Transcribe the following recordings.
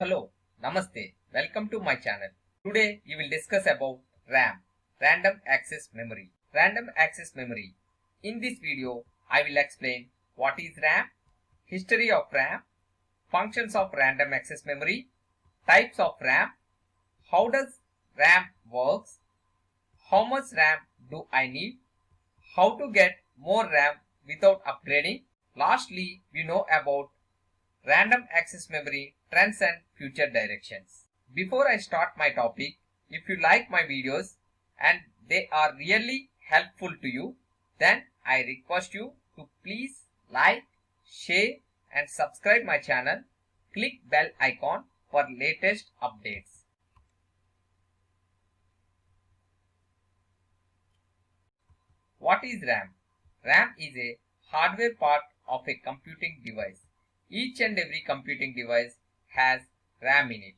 Hello, Namaste, welcome to my channel. Today we will discuss about RAM, Random Access Memory. Random Access Memory. In this video, I will explain what is RAM, history of RAM, functions of Random Access Memory, types of RAM, how does RAM works, how much RAM do I need, how to get more RAM without upgrading. Lastly, we know about Random Access Memory trends and future directions. Before I start my topic, if you like my videos and they are really helpful to you, then I request you to please like, share and subscribe my channel. Click bell icon for latest updates. What is RAM? RAM is a hardware part of a computing device. Each and every computing device has RAM in it,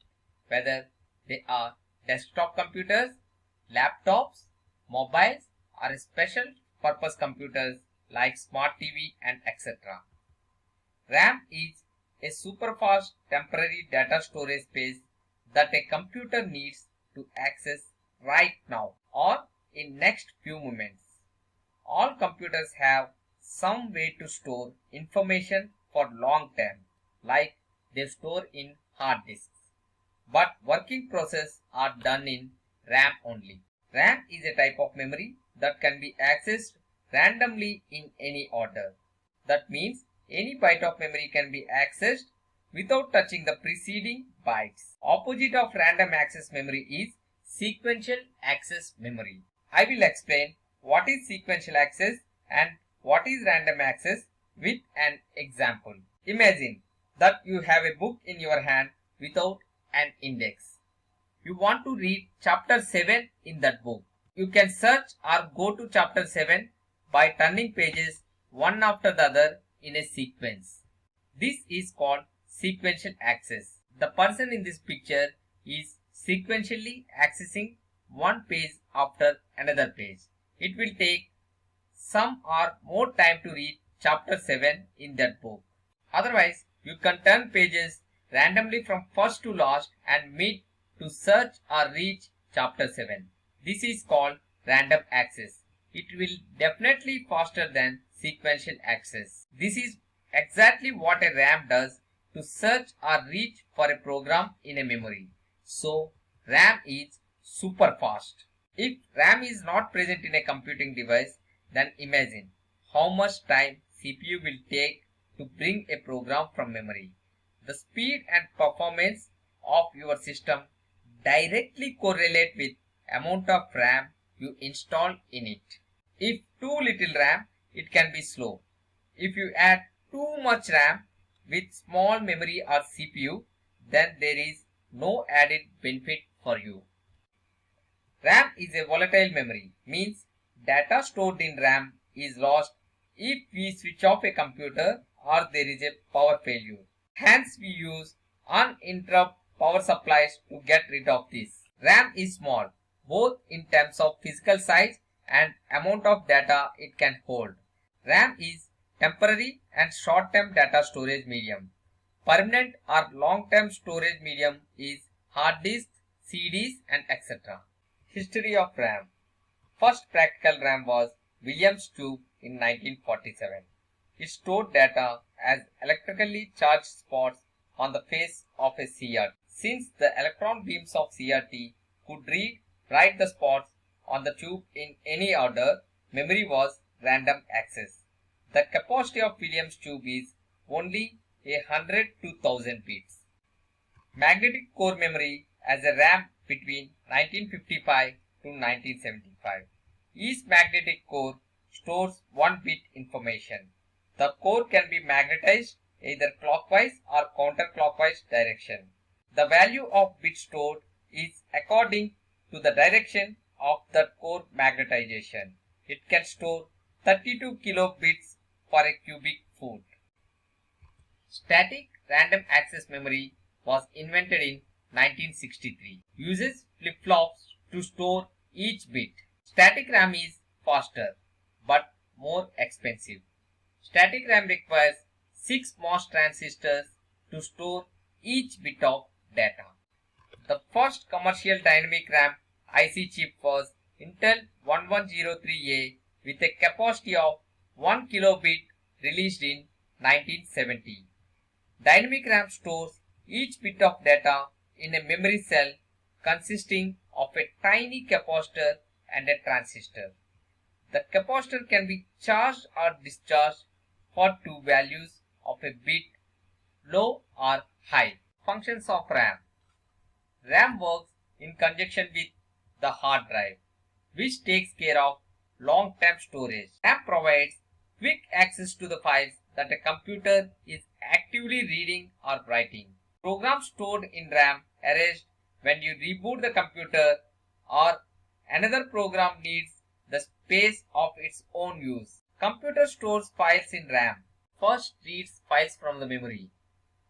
whether they are desktop computers, laptops, mobiles, or special purpose computers like smart TV and etc. RAM is a super fast temporary data storage space that a computer needs to access right now or in next few moments. All computers have some way to store information for long term, like they store in hard disks. But working process are done in RAM only. RAM is a type of memory that can be accessed randomly in any order. That means any byte of memory can be accessed without touching the preceding bytes. Opposite of random access memory is sequential access memory. I will explain what is sequential access and what is random access with an example. Imagine that you have a book in your hand without an index. You want to read chapter 7 in that book. You can search or go to chapter 7 by turning pages one after the other in a sequence. This is called sequential access. The person in this picture is sequentially accessing one page after another page. It will take some or more time to read chapter 7 in that book. Otherwise, you can turn pages randomly from first to last and meet to search or reach chapter 7. This is called random access. It will definitely faster than sequential access. This is exactly what a RAM does to search or reach for a program in a memory. So, RAM is super fast. If RAM is not present in a computing device, then imagine how much time CPU will take to bring a program from memory. The speed and performance of your system directly correlate with amount of RAM you install in it. If too little RAM, it can be slow. If you add too much RAM with small memory or CPU, then there is no added benefit for you. RAM is a volatile memory, means data stored in RAM is lost if we switch off a computer or there is a power failure. Hence we use uninterrupted power supplies to get rid of this. RAM is small, both in terms of physical size and amount of data it can hold. RAM is temporary and short-term data storage medium. Permanent or long-term storage medium is hard disks, CDs and etc. History of RAM. First practical RAM was Williams tube in 1947. It stored data as electrically charged spots on the face of a CRT. Since the electron beams of CRT could write the spots on the tube in any order, memory was random access. The capacity of Williams tube is only 100 to 1000 bits. Magnetic core memory as a RAM between 1955 to 1975. Each magnetic core stores 1 bit information. The core can be magnetized either clockwise or counterclockwise direction. The value of bit stored is according to the direction of the core magnetization. It can store 32 kilobits for a cubic foot. Static random access memory was invented in 1963. Uses flip-flops to store each bit. Static RAM is faster but more expensive. Static RAM requires 6 MOS transistors to store each bit of data. The first commercial dynamic RAM IC chip was Intel 1103A with a capacity of 1 kilobit released in 1970. Dynamic RAM stores each bit of data in a memory cell consisting of a tiny capacitor and a transistor. The capacitor can be charged or discharged for two values of a bit, low or high. Functions of RAM. RAM works in conjunction with the hard drive, which takes care of long-term storage. RAM provides quick access to the files that a computer is actively reading or writing. Programs stored in RAM erased when you reboot the computer or another program needs the space of its own use. Computer stores files in RAM. First reads files from the memory.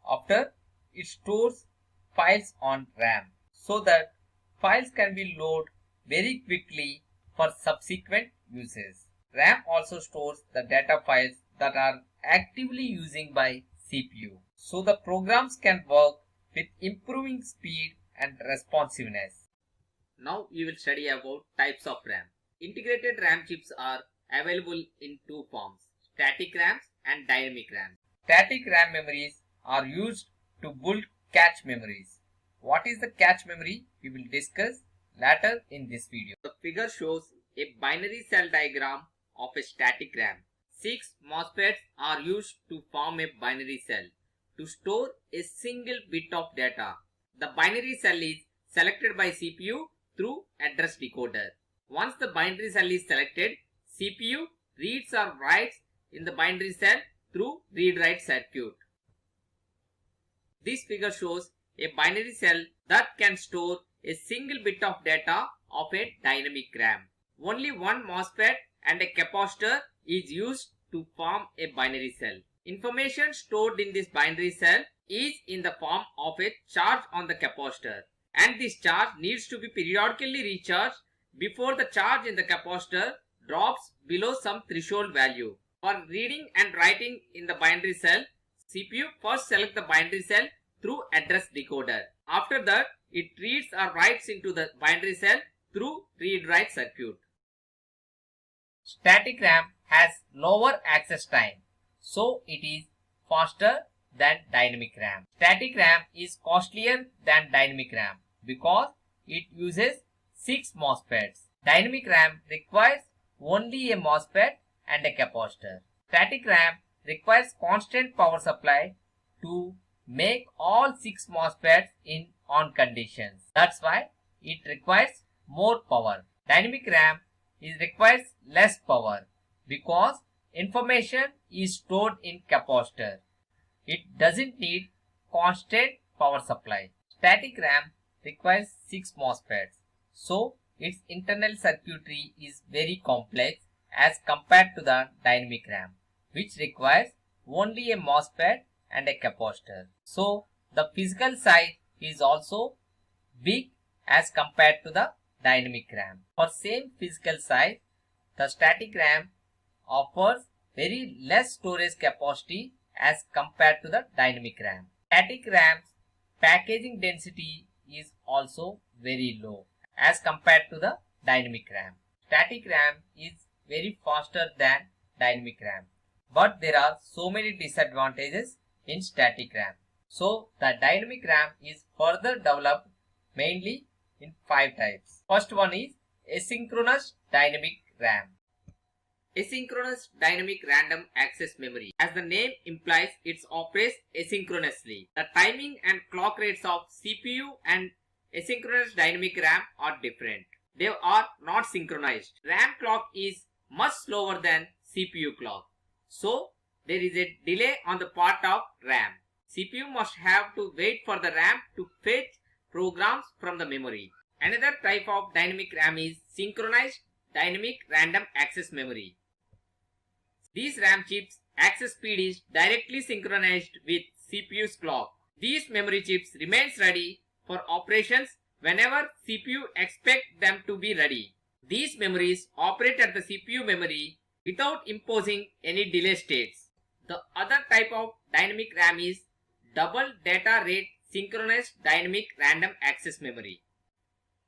After, it stores files on RAM so that files can be loaded very quickly for subsequent uses. RAM also stores the data files that are actively used by CPU, so the programs can work with improving speed and responsiveness. Now we will study about types of RAM. Integrated RAM chips are available in two forms, static RAMs and dynamic RAMs. Static RAM memories are used to build cache memories. What is the cache memory? We will discuss later in this video. The figure shows a binary cell diagram of a static RAM. 6 MOSFETs are used to form a binary cell to store a single bit of data. The binary cell is selected by CPU through address decoder. Once the binary cell is selected, CPU reads or writes in the binary cell through read-write circuit. This figure shows a binary cell that can store a single bit of data of a dynamic RAM. Only one MOSFET and a capacitor is used to form a binary cell. Information stored in this binary cell is in the form of a charge on the capacitor, and this charge needs to be periodically recharged before the charge in the capacitor drops below some threshold value. For reading and writing in the binary cell, CPU first selects the binary cell through address decoder. After that, it reads or writes into the binary cell through read-write circuit. Static RAM has lower access time, so it is faster than dynamic RAM. Static RAM is costlier than dynamic RAM because it uses 6 MOSFETs. Dynamic RAM requires only a MOSFET and a capacitor. Static RAM requires constant power supply to make all 6 MOSFETs in on conditions. That's why it requires more power. Dynamic RAM requires less power because information is stored in capacitor. It doesn't need constant power supply. Static RAM requires 6 MOSFETs, so its internal circuitry is very complex as compared to the dynamic RAM, which requires only a MOSFET and a capacitor. So the physical size is also big as compared to the dynamic RAM. For same physical size, the static RAM offers very less storage capacity as compared to the dynamic RAM. Static RAM's packaging density is also very low as compared to the dynamic RAM. Static RAM is very faster than dynamic RAM, but there are so many disadvantages in static RAM. So the dynamic RAM is further developed mainly in 5 types. First one is asynchronous dynamic RAM. Asynchronous dynamic random access memory. As the name implies, it operates asynchronously. The timing and clock rates of CPU and asynchronous dynamic RAM are different. They are not synchronized. RAM clock is much slower than CPU clock. So there is a delay on the part of RAM. CPU must have to wait for the RAM to fetch programs from the memory. Another type of dynamic RAM is synchronized dynamic random access memory. These RAM chips access speed is directly synchronized with CPU's clock. These memory chips remains ready for operations whenever CPU expect them to be ready. These memories operate at the CPU memory without imposing any delay states. The other type of dynamic RAM is double data rate synchronous dynamic random access memory.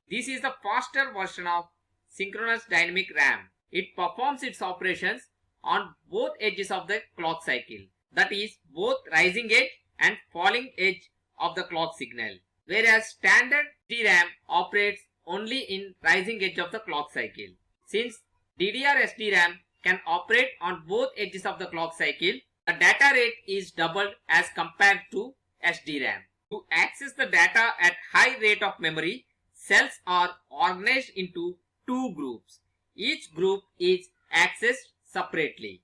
This is the faster version of synchronous dynamic RAM. It performs its operations on both edges of the clock cycle, that is, both rising edge and falling edge of the clock signal, whereas standard DRAM operates only in rising edge of the clock cycle. Since DDR SDRAM can operate on both edges of the clock cycle, the data rate is doubled as compared to SDRAM. To access the data at high rate of memory, cells are organized into two groups. Each group is accessed separately.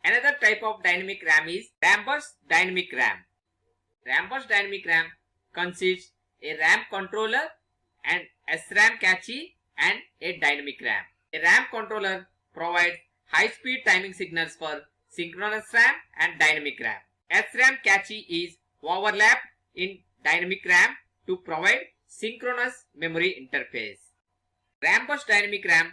Another type of dynamic RAM is Rambus dynamic RAM. Rambus dynamic RAM consists a RAM controller and SRAM cache and a dynamic RAM. A RAM controller provides high-speed timing signals for synchronous RAM and dynamic RAM. SRAM cache is overlapped in dynamic RAM to provide synchronous memory interface. Rambus dynamic RAM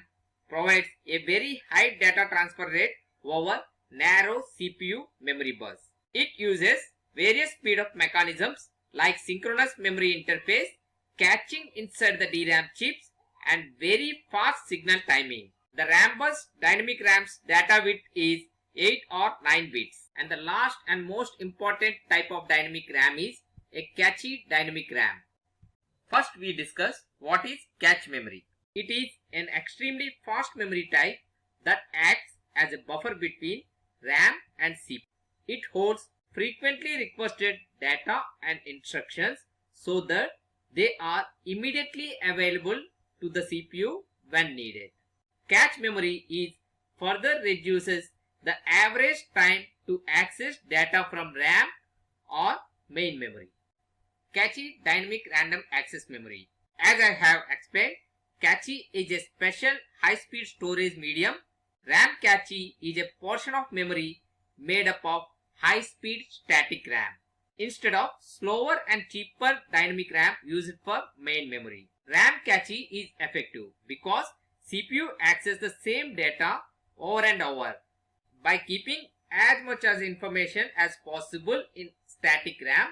provides a very high data transfer rate over narrow CPU memory bus. It uses various speed-up mechanisms like synchronous memory interface, caching inside the DRAM chips, and very fast signal timing. The Rambus dynamic RAM's data width is 8 or 9 bits. And the last and most important type of dynamic RAM is a cache dynamic RAM. First we discuss what is cache memory. It is an extremely fast memory type that acts as a buffer between RAM and CPU. It holds frequently requested data and instructions so that they are immediately available to the CPU when needed. Cache memory is further reduces the average time to access data from RAM or main memory. Cache dynamic random access memory. As I have explained, cache is a special high-speed storage medium. RAM cache is a portion of memory made up of high-speed static RAM instead of slower and cheaper dynamic RAM used for main memory. RAM cache is effective because CPU accesses the same data over and over. By keeping as much as information as possible in static RAM,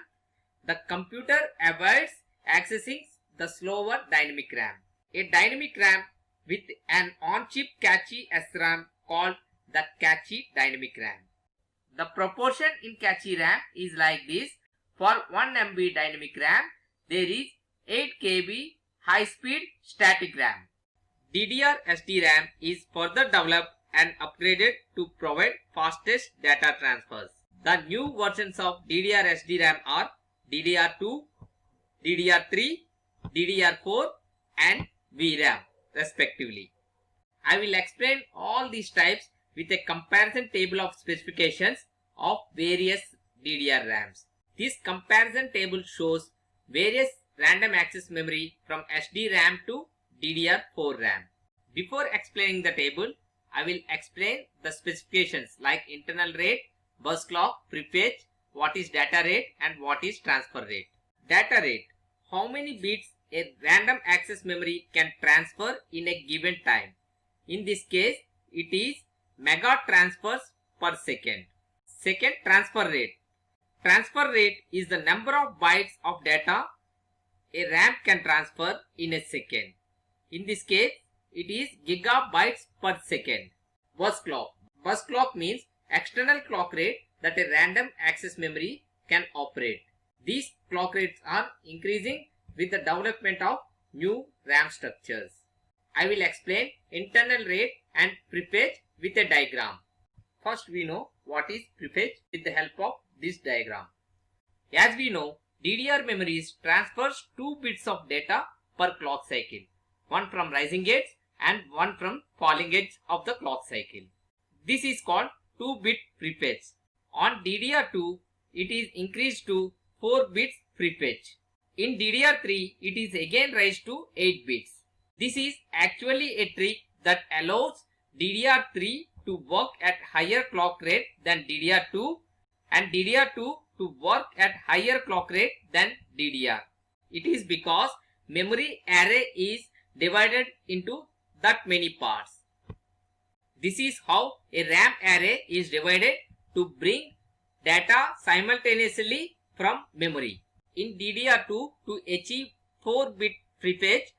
the computer avoids accessing the slower dynamic RAM. A dynamic RAM with an on-chip cache SRAM called the cache dynamic RAM. The proportion in cache RAM is like this. For 1 MB dynamic RAM, there is 8 KB high-speed static RAM. DDR SDRAM is further developed and upgraded to provide fastest data transfers. The new versions of DDR SDRAM are DDR2, DDR3, DDR4 and VRAM respectively. I will explain all these types with a comparison table of specifications of various DDR RAMs. This comparison table shows various random access memory from SDRAM to DDR4 RAM. Before explaining the table, I will explain the specifications like internal rate, bus clock, prefetch, what is data rate and what is transfer rate. Data rate. How many bits a random access memory can transfer in a given time. In this case, it is mega transfers per second. Second, transfer rate. Transfer rate is the number of bytes of data a RAM can transfer in a second. In this case, it is gigabytes per second. Bus clock. Bus clock means external clock rate that a random access memory can operate. These clock rates are increasing with the development of new RAM structures. I will explain internal rate and prefetch with a diagram. First we know what is prefetch with the help of this diagram. As we know, DDR memories transfers 2 bits of data per clock cycle, one from rising edge and one from falling edge of the clock cycle. This is called 2-bit prefetch. On DDR2, it is increased to 4 bits prefetch. In DDR3, it is again raised to 8 bits. This is actually a trick that allows DDR3 to work at higher clock rate than DDR2 and DDR2 to work at higher clock rate than DDR. It is because memory array is divided into that many parts. This is how a RAM array is divided to bring data simultaneously from memory. In DDR2, to achieve 4-bit prefetch,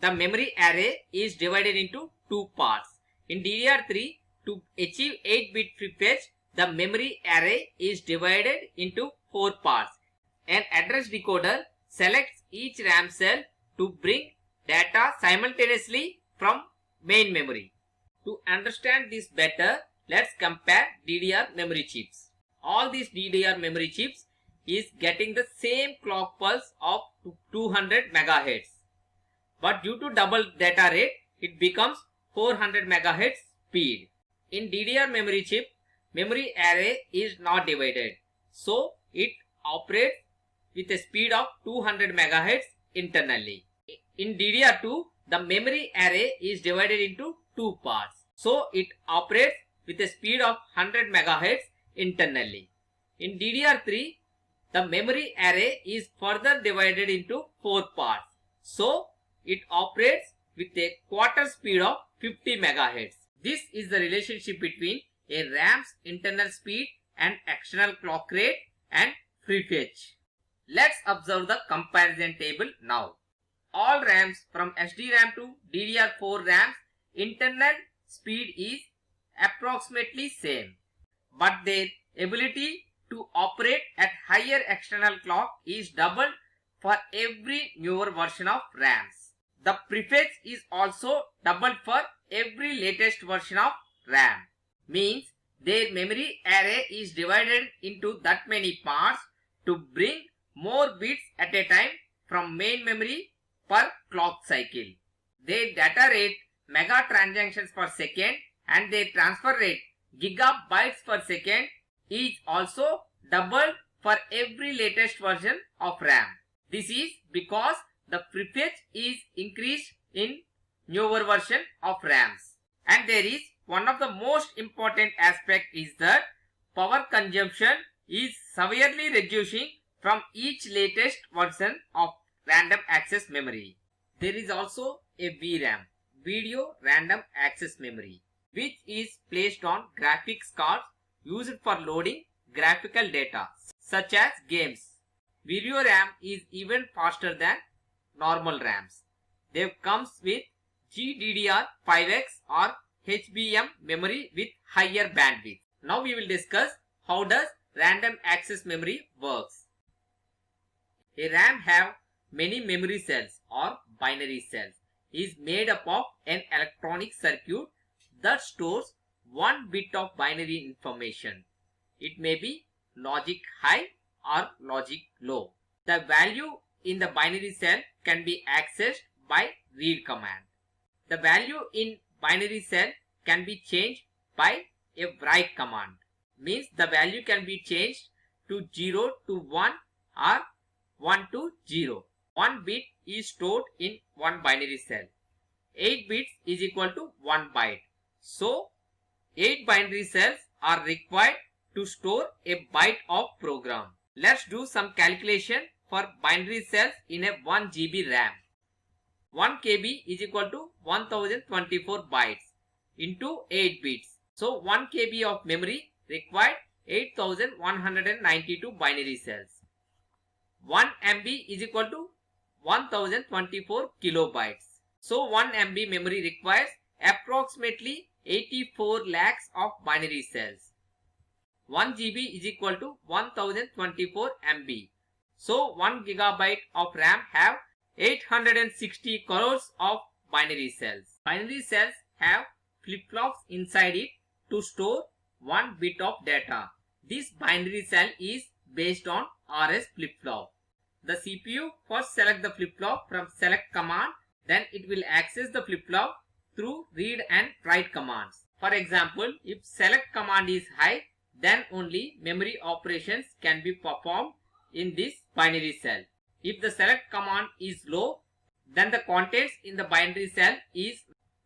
the memory array is divided into two parts. In DDR3, to achieve 8-bit prefetch, the memory array is divided into 4 parts. An address decoder selects each RAM cell to bring data simultaneously from main memory. To understand this better, let's compare DDR memory chips. All these DDR memory chips is getting the same clock pulse of 200 MHz. But due to double data rate, it becomes 400 MHz speed. In DDR memory chip, memory array is not divided. So, it operates with a speed of 200 MHz internally. In DDR2, the memory array is divided into two parts. So, it operates with a speed of 100 MHz internally. In DDR3, the memory array is further divided into 4 parts. So, it operates with a quarter speed of 50 MHz. This is the relationship between a RAM's internal speed and external clock rate and prefetch. Let's observe the comparison table now. All RAMs from SDRAM to DDR4 RAMs internal speed is approximately same, but their ability to operate at higher external clock is doubled for every newer version of RAMs. The prefetch is also doubled for every latest version of RAM. Means their memory array is divided into that many parts to bring more bits at a time from main memory per clock cycle. Their data rate mega transactions per second and their transfer rate gigabytes per second is also doubled for every latest version of RAM. This is because the prefetch is increased in newer version of RAMs. And there is one of the most important aspect is that power consumption is severely reducing from each latest version of random access memory. There is also a VRAM, Video Random Access Memory, which is placed on graphics cards used for loading graphical data such as games. Video RAM is even faster than normal RAMs. They comes with GDDR5X or HBM memory with higher bandwidth. Now we will discuss how does random access memory works. A RAM have many memory cells or binary cells is made up of an electronic circuit that stores one bit of binary information. It may be logic high or logic low. The value in the binary cell can be accessed by read command. The value in binary cell can be changed by a write command. Means the value can be changed to 0 to 1 or 1 to 0. 1 bit is stored in one binary cell. 8 bits is equal to 1 byte. So, 8 binary cells are required to store a byte of program. Let's do some calculation for binary cells in a 1 GB RAM. 1 KB is equal to 1024 bytes into 8 bits. So 1 KB of memory required 8192 binary cells. 1 MB is equal to 1024 kilobytes. So 1 MB memory requires approximately 84 lakhs of binary cells. 1 GB is equal to 1024 MB. So 1 gigabyte of RAM have 860 crores of binary cells. Binary cells have flip-flops inside it to store 1 bit of data. This binary cell is based on RS flip-flop. The CPU first select the flip-flop from select command, then it will access the flip-flop through read and write commands. For example, if select command is high, then only memory operations can be performed in this binary cell. If the select command is low, then the contents in the binary cell is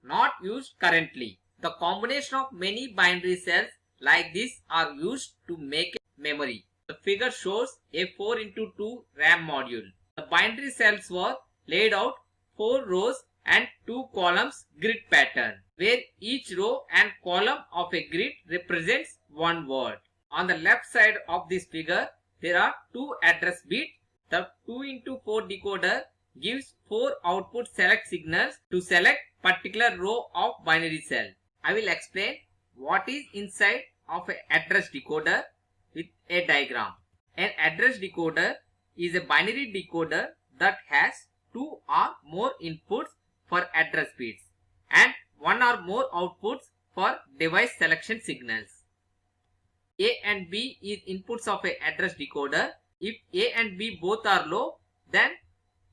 not used currently. The combination of many binary cells like this are used to make a memory. The figure shows a 4x2 RAM module. The binary cells were laid out 4 rows and 2 columns grid pattern, where each row and column of a grid represents one word. On the left side of this figure, there are 2 address bits The 2x4 decoder gives 4 output select signals to select particular row of binary cell. I will explain what is inside of an address decoder with a diagram. An address decoder is a binary decoder that has 2 or more inputs for address bits and 1 or more outputs for device selection signals. A and B is inputs of an address decoder. If A and B both are low, then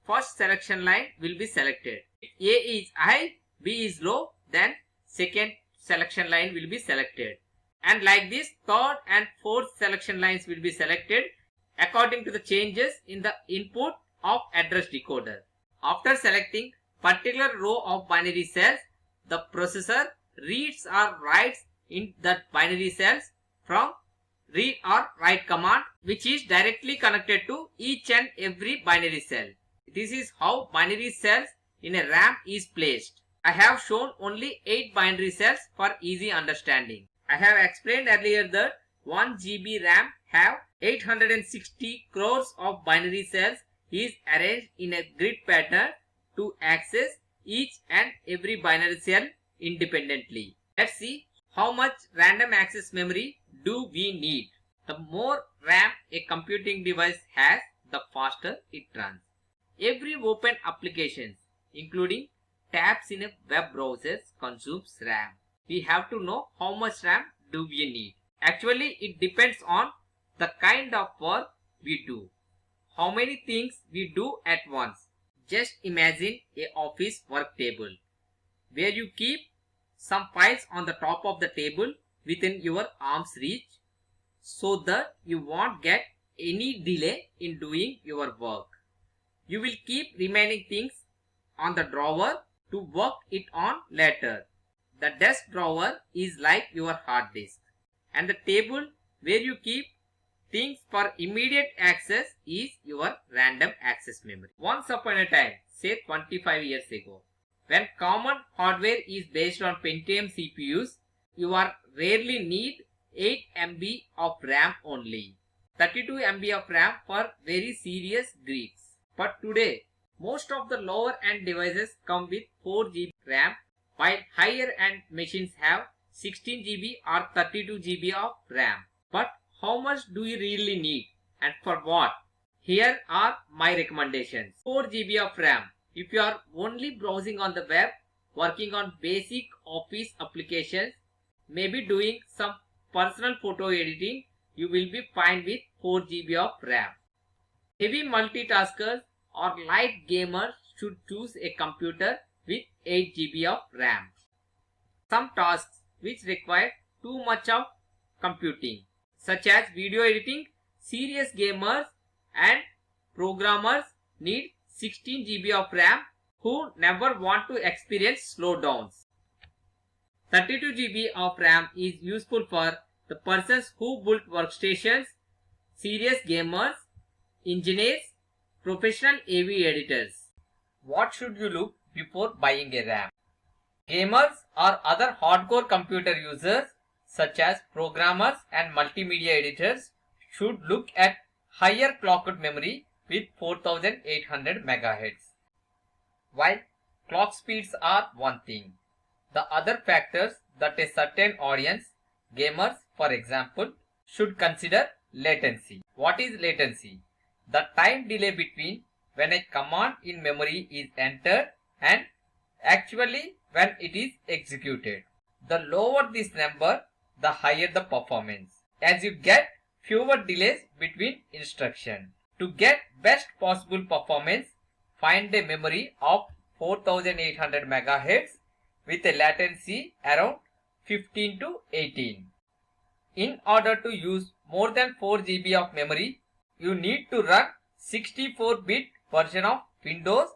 first selection line will be selected. If A is high, B is low, then second selection line will be selected. And like this, third and fourth selection lines will be selected according to the changes in the input of address decoder. After selecting particular row of binary cells, the processor reads or writes in that binary cells from read or write command, which is directly connected to each and every binary cell. This is how binary cells in a RAM is placed. I have shown only 8 binary cells for easy understanding. I have explained earlier that 1 GB RAM have 860 crores of binary cells is arranged in a grid pattern to access each and every binary cell independently. Let's see how much random access memory do we need. The more RAM a computing device has, the faster it runs. Every open applications, including tabs in a web browser, consumes RAM. We have to know how much RAM do we need. Actually, it depends on the kind of work we do. How many things we do at once. Just imagine an office work table where you keep some files on the top of the table within your arm's reach so that you won't get any delay in doing your work. You will keep remaining things on the drawer to work it on later. The desk drawer is like your hard disk, and the table where you keep things for immediate access is your random access memory. Once upon a time, say 25 years ago, when common hardware is based on Pentium CPUs, you are rarely need 8 MB of RAM only, 32 MB of RAM for very serious geeks. But today, most of the lower end devices come with 4 GB RAM, while higher end machines have 16 GB or 32 GB of RAM. But how much do you really need and for what? Here are my recommendations. 4 GB of RAM. If you are only browsing on the web, working on basic office applications, maybe doing some personal photo editing, you will be fine with 4 GB of RAM. Heavy multitaskers or light gamers should choose a computer with 8 GB of RAM. Some tasks which require too much of computing, such as video editing, serious gamers and programmers need 16 GB of RAM who never want to experience slowdowns. 32 GB of RAM is useful for the persons who build workstations, serious gamers, engineers, professional AV editors. What should you look before buying a RAM? Gamers or other hardcore computer users such as programmers and multimedia editors should look at higher clocked memory with 4800 MHz. While clock speeds are one thing, the other factors that a certain audience, gamers for example, should consider latency. What is latency? The time delay between when a command in memory is entered and actually when it is executed. The lower this number, the higher the performance, as you get fewer delays between instructions. To get best possible performance, find a memory of 4800 MHz with a latency around 15 to 18. In order to use more than 4 GB of memory, you need to run 64-bit version of Windows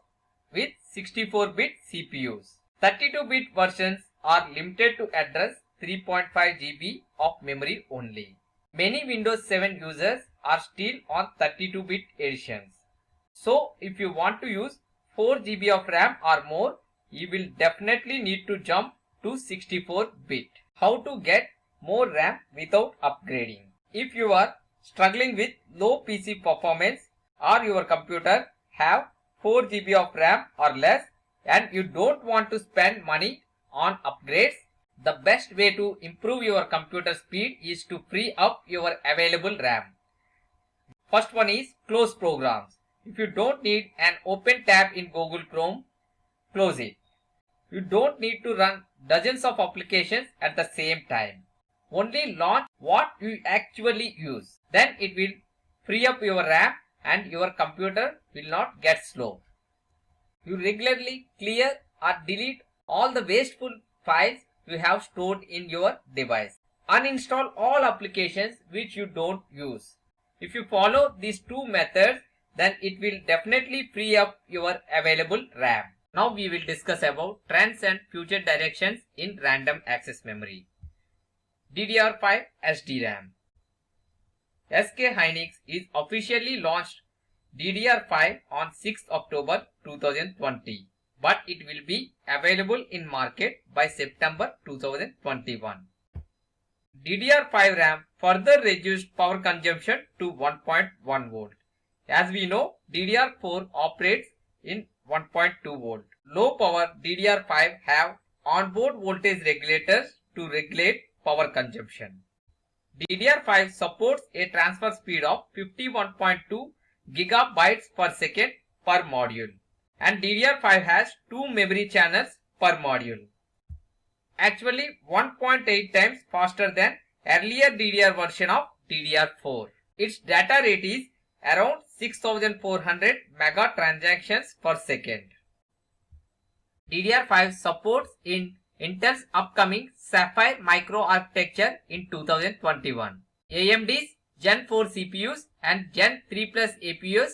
with 64-bit CPUs. 32-bit versions are limited to address 3.5 GB of memory only. Many Windows 7 users are still on 32-bit editions. So if you want to use 4 GB of RAM or more, you will definitely need to jump to 64-bit. How to get more RAM without upgrading? If you are struggling with low PC performance, or your computer have 4 GB of RAM or less and you don't want to spend money on upgrades, the best way to improve your computer speed is to free up your available RAM. First one is close programs. If you don't need an open tab in Google Chrome, close it. You don't need to run dozens of applications at the same time. Only launch what you actually use. Then it will free up your RAM and your computer will not get slow. You regularly clear or delete all the wasteful files you have stored in your device. Uninstall all applications which you don't use. If you follow these two methods, then it will definitely free up your available RAM. Now we will discuss about trends and future directions in random access memory. DDR5 SDRAM. SK Hynix is officially launched DDR5 on 6th October 2020, but it will be available in market by September 2021. DDR5 RAM further reduced power consumption to 1.1 volt. As we know, DDR4 operates in 1.2 volt. Low power DDR5 have onboard voltage regulators to regulate power consumption. DDR5 supports a transfer speed of 51.2 gigabytes per second per module, and DDR5 has 2 memory channels per module. Actually 1.8 times faster than earlier DDR version of DDR4. Its data rate is around 6400 mega transactions per second. DDR5 supports in Intel's upcoming Sapphire microarchitecture in 2021. AMD's Gen 4 CPUs and Gen 3 Plus APUs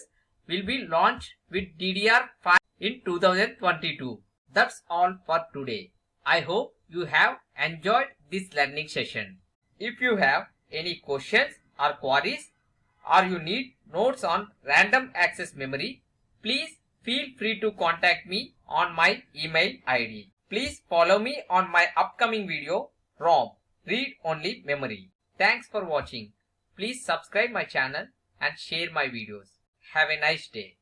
will be launched with DDR5 in 2022. That's all for today. I hope you have enjoyed this learning session. If you have any questions or queries or you need notes on random access memory, please feel free to contact me on my email ID. Please follow me on my upcoming video, ROM, Read Only Memory. Thanks for watching. Please subscribe my channel and share my videos. Have a nice day.